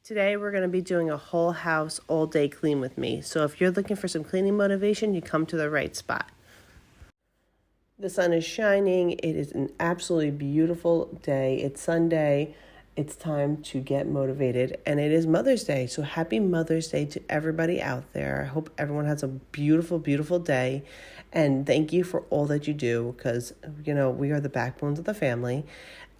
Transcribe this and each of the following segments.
Today we're going to be doing a whole house all day clean with me. So if you're looking for some cleaning motivation, you come to the right spot. The sun is shining. It is an absolutely beautiful day. It's Sunday. It's time to get motivated, and it is Mother's Day. So happy Mother's Day to everybody out there. I hope everyone has a beautiful, beautiful day, and thank you for all that you do, because, you know, we are the backbones of the family.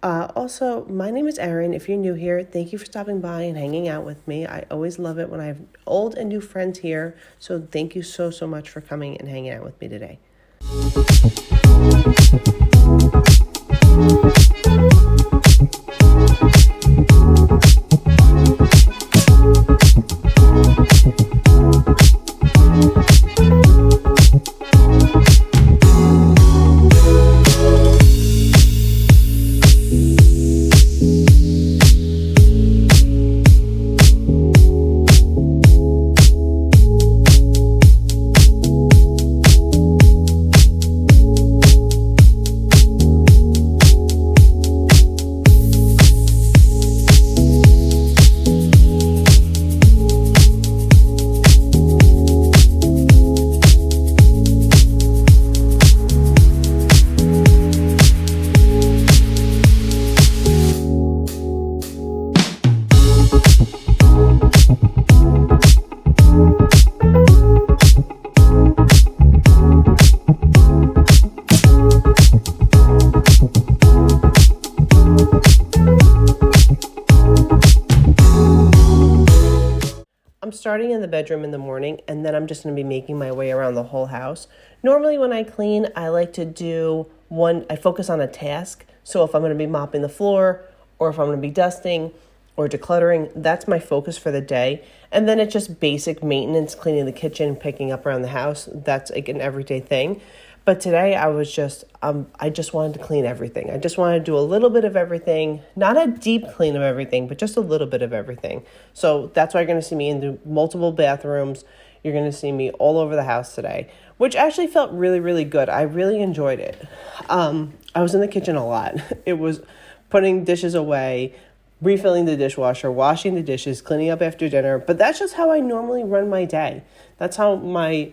Also, my name is Erin. If you're new here, thank you for stopping by and hanging out with me. I always love it when I have old and new friends here, so thank you so, so much for coming and hanging out with me today. I'm starting in the bedroom in the morning, and then I'm just going to be making my way around the whole house. Normally when I clean, I like to do I focus on a task. So if I'm going to be mopping the floor, or if I'm going to be dusting or decluttering, that's my focus for the day. And then it's just basic maintenance, cleaning the kitchen, picking up around the house. That's like an everyday thing. But today I was just, I just wanted to clean everything. I just wanted to do a little bit of everything, not a deep clean of everything, but just a little bit of everything. So that's why you're going to see me in the multiple bathrooms. You're going to see me all over the house today, which actually felt really, really good. I really enjoyed it. I was in the kitchen a lot. It was putting dishes away, refilling the dishwasher, washing the dishes, cleaning up after dinner. But that's just how I normally run my day. That's how my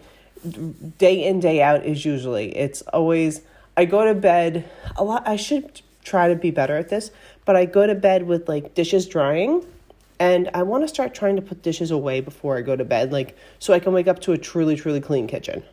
day in, day out is usually. It's always, I go to bed a lot. I should try to be better at this, but I go to bed with like dishes drying, and I want to start trying to put dishes away before I go to bed, like so I can wake up to a truly, truly clean kitchen.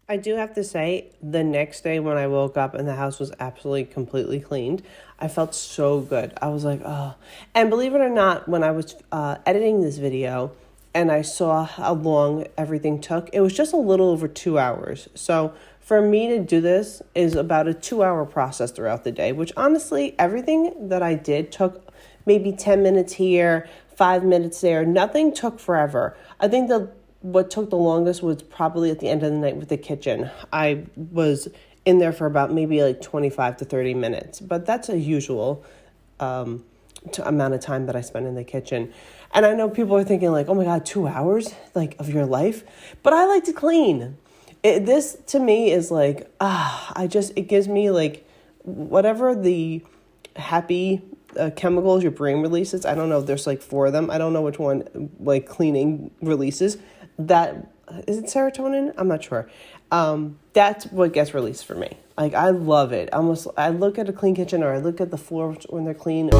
I do have to say, the next day when I woke up and the house was absolutely completely cleaned, I felt so good. I was like, oh. And believe it or not, when I was editing this video, and I saw how long everything took, it was just a little over 2 hours. So for me to do this is about a 2-hour process throughout the day, which honestly, everything that I did took maybe 10 minutes here, 5 minutes there. Nothing took forever. I think what took the longest was probably at the end of the night with the kitchen. I was in there for about maybe like 25 to 30 minutes, but that's a usual amount of time that I spend in the kitchen. And I know people are thinking like, oh my God, 2 hours like of your life. But I like to clean. This to me is like, it gives me like whatever the happy chemicals your brain releases. I don't know. There's like 4 of them. I don't know which one like cleaning releases. That is it serotonin? I'm not sure. That's what gets released for me. Like, I love it. I look at a clean kitchen, or I look at the floor when they're clean.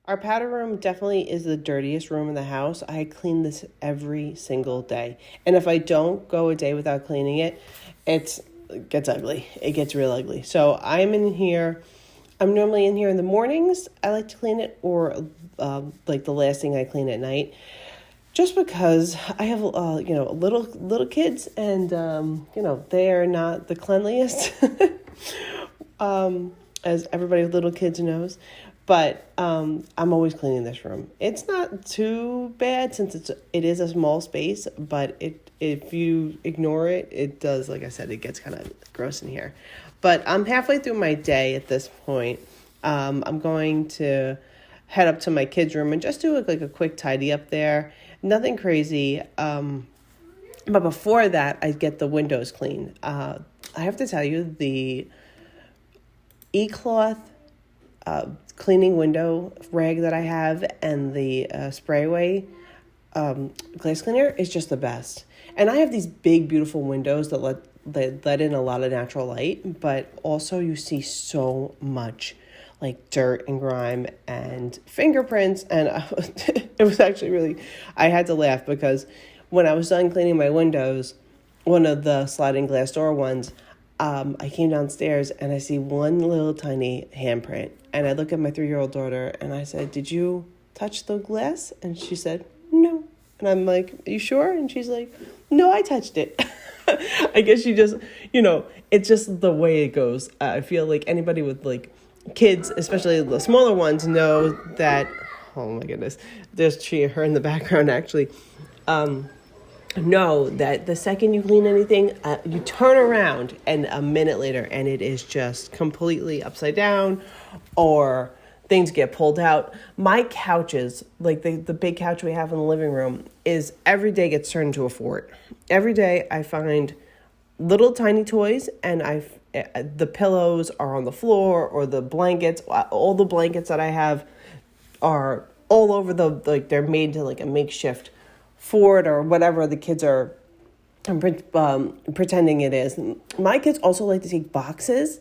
Our powder room definitely is the dirtiest room in the house. I clean this every single day. And if I don't go a day without cleaning it, it gets ugly. It gets real ugly. So I'm normally in here in the mornings. I like to clean it, or like the last thing I clean at night. Just because I have, little kids, and they are not the cleanliest, as everybody with little kids knows. But I'm always cleaning this room. It's not too bad since it is a small space, but if you ignore it, it does, like I said, it gets kind of gross in here. But I'm halfway through my day at this point. I'm going to head up to my kids' room and just do like a quick tidy up there. Nothing crazy. But before that, I get the windows clean. I have to tell you, the e-cloth cleaning window rag that I have and the sprayway glass cleaner is just the best. And I have these big, beautiful windows that let in a lot of natural light, but also you see so much like dirt and grime and fingerprints. And it was actually I had to laugh because when I was done cleaning my windows, one of the sliding glass door ones, I came downstairs and I see one little tiny handprint. And I look at my 3-year-old daughter and I said, "Did you touch the glass?" And she said, "No." And I'm like, "Are you sure?" And she's like, "No, I touched it." I guess she just, it's just the way it goes. I feel like anybody with like kids, especially the smaller ones, know that, oh my goodness, there's her in the background actually, know that the second you clean anything, you turn around and a minute later and it is just completely upside down, or things get pulled out. My couches, like the big couch we have in the living room, is every day gets turned into a fort. Every day I find little tiny toys, and the pillows are on the floor, or the blankets. All the blankets that I have are all over they're made to like a makeshift fort or whatever the kids are pretending it is. My kids also like to take boxes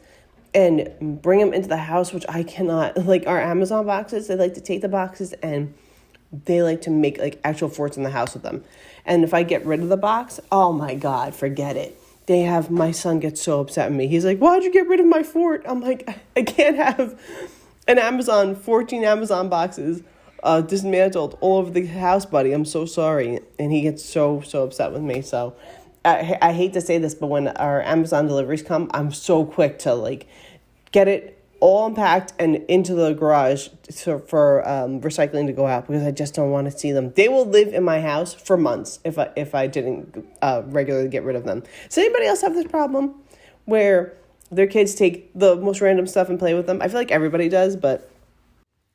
and bring them into the house, which I cannot. Like our Amazon boxes, they like to take the boxes and they like to make like actual forts in the house with them. And if I get rid of the box, oh my God, forget it. My son gets so upset with me. He's like, "Why'd you get rid of my fort?" I'm like, I can't have 14 Amazon boxes dismantled all over the house, buddy. I'm so sorry. And he gets so upset with me. So I hate to say this, but when our Amazon deliveries come, I'm so quick to like get it all unpacked and into the garage for recycling to go out, because I just don't want to see them. They will live in my house for months if I didn't regularly get rid of them. Does anybody else have this problem where their kids take the most random stuff and play with them? I feel like everybody does, but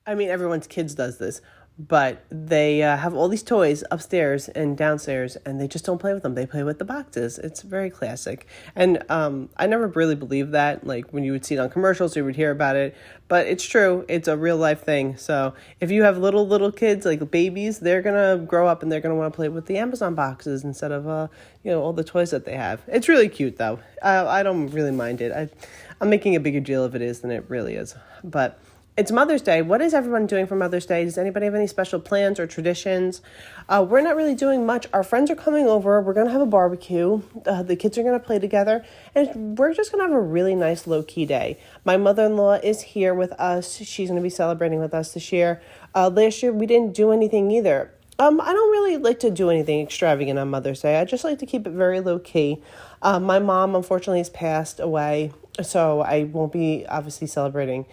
I mean, everyone's kids does this, but they have all these toys upstairs and downstairs, and they just don't play with them. They play with the boxes. It's very classic. And I never really believed that, like when you would see it on commercials, you would hear about it, but it's true. It's a real life thing. So if you have little kids, like babies, they're going to grow up and they're going to want to play with the Amazon boxes instead of, all the toys that they have. It's really cute though. I don't really mind it. I'm making a bigger deal of it is than it really is, but it's Mother's Day. What is everyone doing for Mother's Day? Does anybody have any special plans or traditions? We're not really doing much. Our friends are coming over. We're going to have a barbecue. The kids are going to play together. And we're just going to have a really nice low-key day. My mother-in-law is here with us. She's going to be celebrating with us this year. Last year, we didn't do anything either. I don't really like to do anything extravagant on Mother's Day. I just like to keep it very low-key. My mom, unfortunately, has passed away, so I won't be obviously celebrating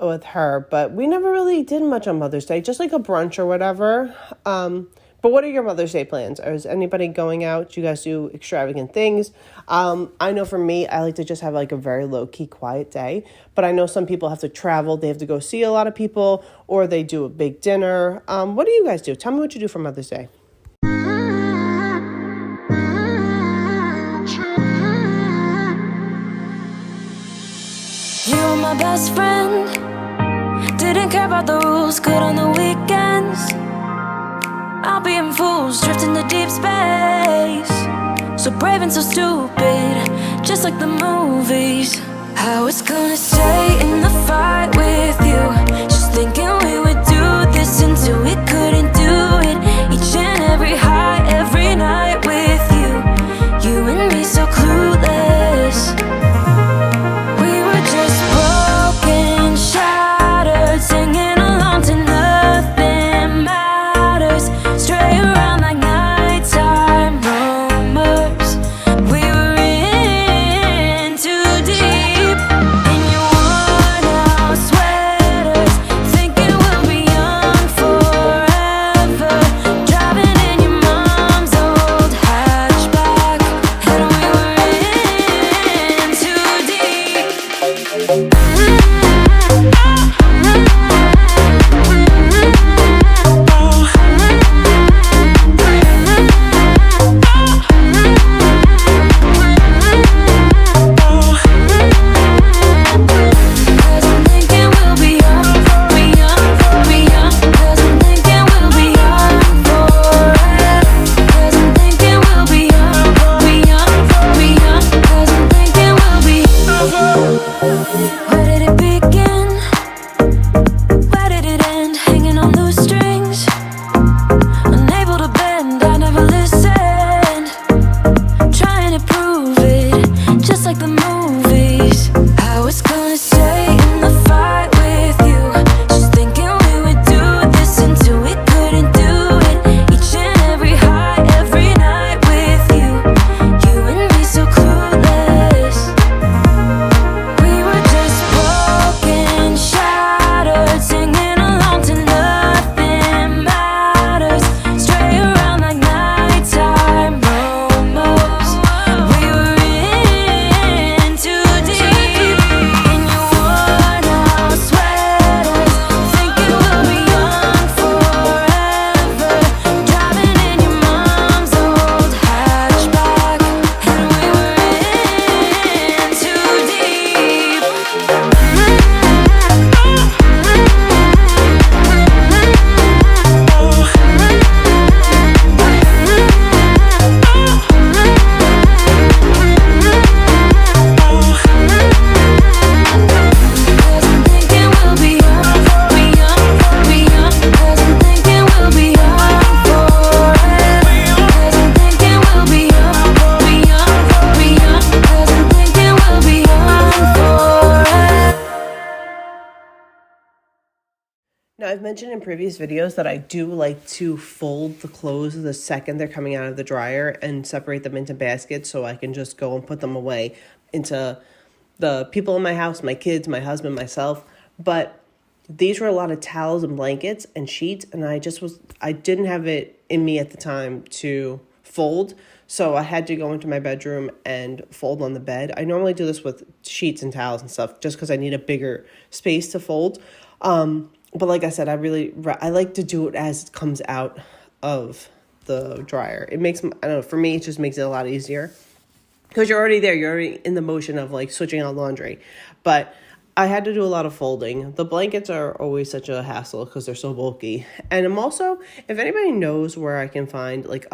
with her, but we never really did much on Mother's Day, just like a brunch or whatever. But what are your Mother's Day plans? Is anybody going out? Do you guys do extravagant things? I know for me, I like to just have like a very low-key, quiet day, but I know some people have to travel. They have to go see a lot of people, or they do a big dinner. What do you guys do? Tell me what you do for Mother's Day. You were my best friend. Didn't care about the rules, good on the weekends. I'll be in fools, drifting to deep space. So brave and so stupid, just like the movies. I was gonna stay in the fight with you, just thinking we would do I've mentioned in previous videos that I do like to fold the clothes the second they're coming out of the dryer and separate them into baskets so I can just go and put them away into the people in my house, my kids, my husband, myself. But these were a lot of towels and blankets and sheets, and I didn't have it in me at the time to fold. So I had to go into my bedroom and fold on the bed. I normally do this with sheets and towels and stuff just because I need a bigger space to fold. But like I said, I like to do it as it comes out of the dryer. It makes, I don't know, for me, it just makes it a lot easier because you're already there. You're already in the motion of like switching out laundry. But I had to do a lot of folding. The blankets are always such a hassle because they're so bulky. And I'm also, if anybody knows where I can find like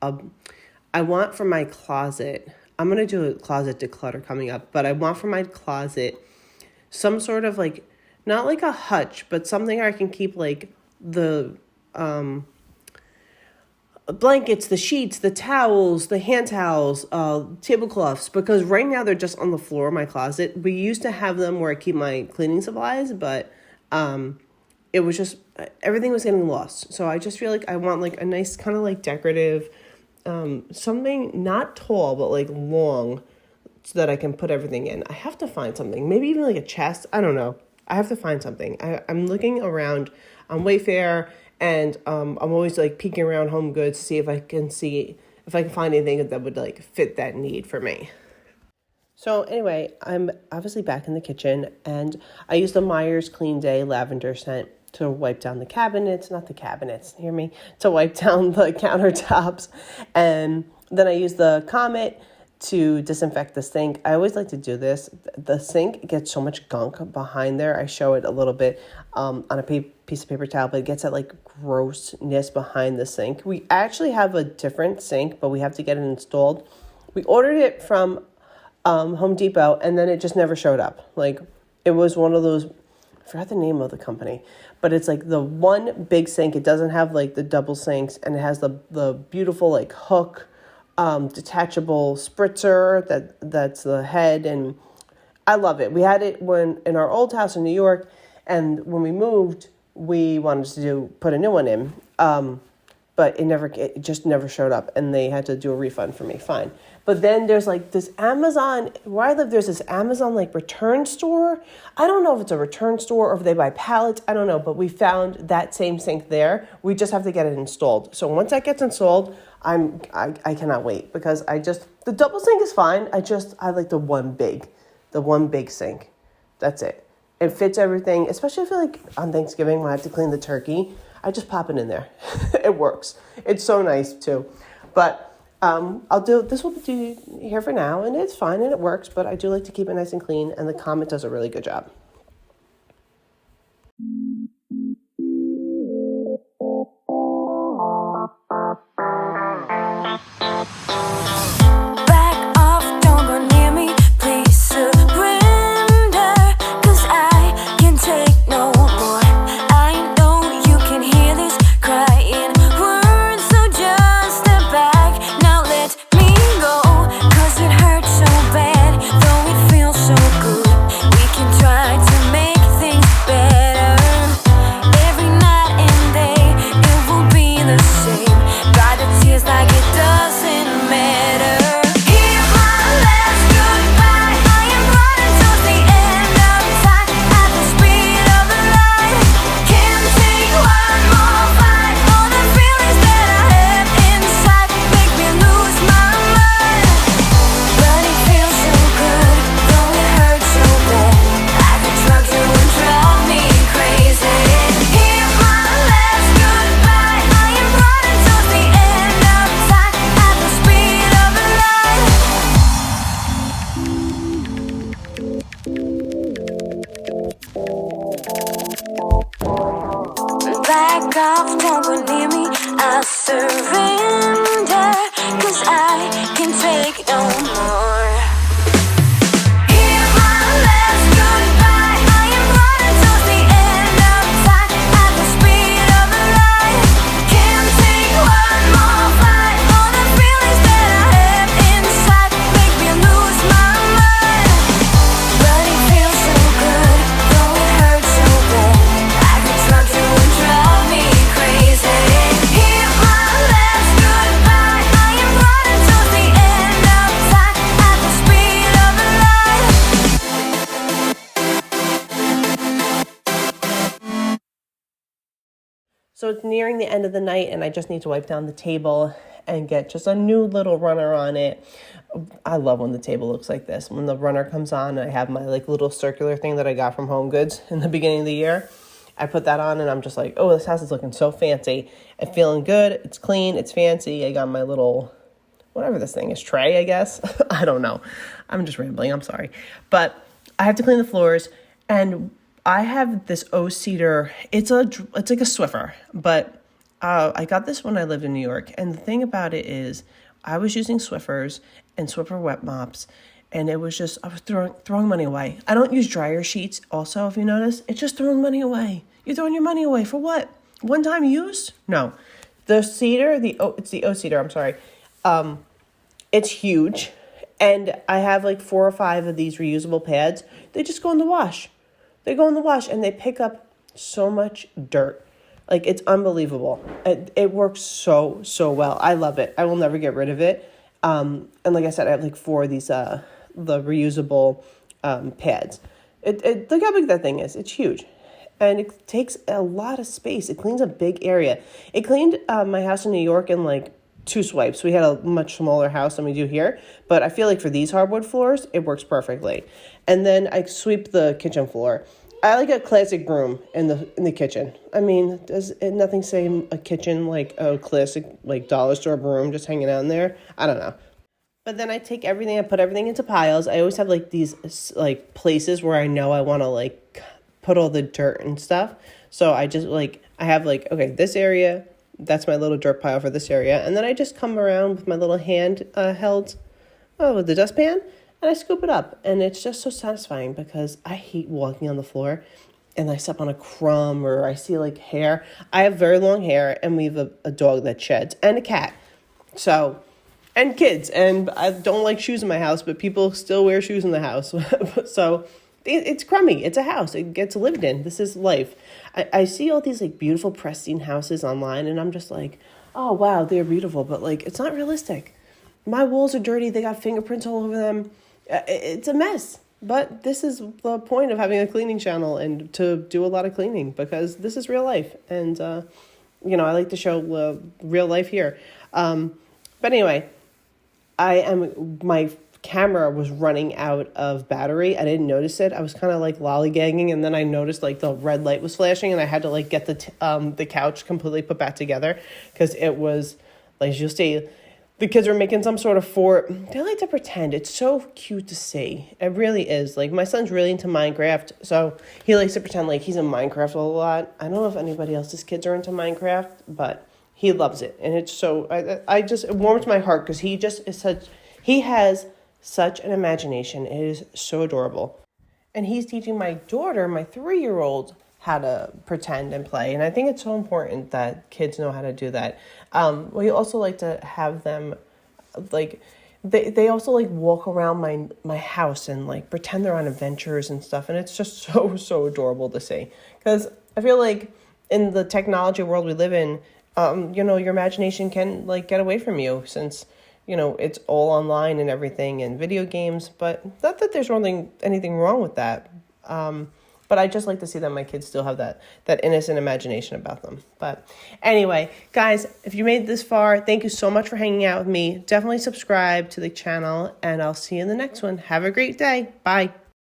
I want for my closet, I'm going to do a closet declutter coming up, but I want for my closet some sort of like, not like a hutch, but something I can keep like the blankets, the sheets, the towels, the hand towels, tablecloths, because right now they're just on the floor of my closet. We used to have them where I keep my cleaning supplies, but it was just, everything was getting lost. So I just feel like I want like a nice kind of like decorative, something not tall, but like long so that I can put everything in. I have to find something, maybe even like a chest. I don't know. I have to find something. I'm looking around on Wayfair, and I'm always like peeking around Home Goods to see if I can find anything that would like fit that need for me. So anyway, I'm obviously back in the kitchen, and I use the Myers Clean Day lavender scent to wipe down the cabinets, not the cabinets, hear me, to wipe down the countertops. And then I use the Comet to disinfect the sink. I always like to do this. The sink gets so much gunk behind there. I show it a little bit on a piece of paper towel, but it gets that like grossness behind the sink. We actually have a different sink, but we have to get it installed. We ordered it from Home Depot, and then it just never showed up. Like, it was one of those, I forgot the name of the company, but it's like the one big sink. It doesn't have like the double sinks, and it has the beautiful like hook, detachable spritzer that's the head, and I love it. We had it when in our old house in New York, and when we moved, we wanted to put a new one in, but it just never showed up, and they had to do a refund for me. Fine. But then there's like this Amazon, where I live, there's this Amazon like return store. I don't know if it's a return store or if they buy pallets. I don't know, but we found that same sink there. We just have to get it installed. So once that gets installed, I cannot wait, because the double sink is fine. I like the one big sink. That's it. It fits everything, especially if like on Thanksgiving when I have to clean the turkey. I just pop it in there. It works. It's so nice too. But this will be here for now, and it's fine and it works, but I do like to keep it nice and clean, and the Comet does a really good job. Back off, don't go near me, please surrender, 'cause I can take no more. I know you can hear these crying words, so just step back, now let me go, 'cause it hurts so bad, though it feels so good. We can try So it's nearing the end of the night and I just need to wipe down the table and get just a new little runner on it. I love when the table looks like this. When the runner comes on, I have my like little circular thing that I got from Home Goods in the beginning of the year. I put that on and I'm just like, oh, this house is looking so fancy and feeling good. It's clean. It's fancy. I got my little, whatever this thing is, tray, I guess. I don't know. I'm just rambling. I'm sorry. But I have to clean the floors, and I have this O-Cedar. It's like a Swiffer, but I got this when I lived in New York. And the thing about it is I was using Swiffers and Swiffer wet mops, and it was just, I was throwing money away. I don't use dryer sheets also, if you notice. It's just throwing money away. You're throwing your money away for what? One time used? No. The cedar, it's the O-Cedar, I'm sorry. It's huge. And I have like 4 or 5 of these reusable pads. They just go in the wash. They go in the wash and they pick up so much dirt. Like, it's unbelievable. It works so well. I love it. I will never get rid of it. And like I said, I have like 4 of these, the reusable pads. Look how big that thing is. It's huge. And it takes a lot of space. It cleans a big area. It cleaned my house in New York in like 2 swipes. We had a much smaller house than we do here, but I feel like for these hardwood floors, it works perfectly. And then I sweep the kitchen floor. I like a classic broom in the kitchen. I mean, does nothing say a kitchen like a classic like dollar store broom just hanging out in there? I don't know. But then I take everything, I put everything into piles. I always have like these like places where I know I want to like put all the dirt and stuff. So I just like, I have like, okay, this area, that's my little dirt pile for this area. And then I just come around with my little hand with the dustpan, and I scoop it up. And it's just so satisfying because I hate walking on the floor and I step on a crumb or I see like hair. I have very long hair, and we have a dog that sheds and a cat. So, and kids. And I don't like shoes in my house, but people still wear shoes in the house. So it's crummy. It's a house. It gets lived in. This is life. I see all these like beautiful pristine houses online, and I'm just like, oh, wow, they're beautiful. But like, it's not realistic. My walls are dirty. They got fingerprints all over them. It's a mess. But this is the point of having a cleaning channel and to do a lot of cleaning, because this is real life. And, I like to show real life here. But anyway, my camera was running out of battery. I didn't notice it. I was kind of like lollygagging, and then I noticed like the red light was flashing, and I had to like get the couch completely put back together, because it was, like, as you'll see, the kids are making some sort of fort. They like to pretend. It's so cute to see. It really is. Like, my son's really into Minecraft, so he likes to pretend like he's in Minecraft a lot. I don't know if anybody else's kids are into Minecraft, but he loves it. And it's so, it warms my heart, because he has such an imagination. It is so adorable. And he's teaching my daughter, my 3-year-old, how to pretend and play. And I think it's so important that kids know how to do that. We also like to have them, like, they also like walk around my house and like pretend they're on adventures and stuff. And it's just so adorable to see. Because I feel like in the technology world we live in, your imagination can like get away from you, since it's all online and everything, and video games. But not that there's anything wrong with that. But I just like to see that my kids still have that innocent imagination about them. But anyway, guys, if you made it this far, thank you so much for hanging out with me. Definitely subscribe to the channel, and I'll see you in the next one. Have a great day. Bye.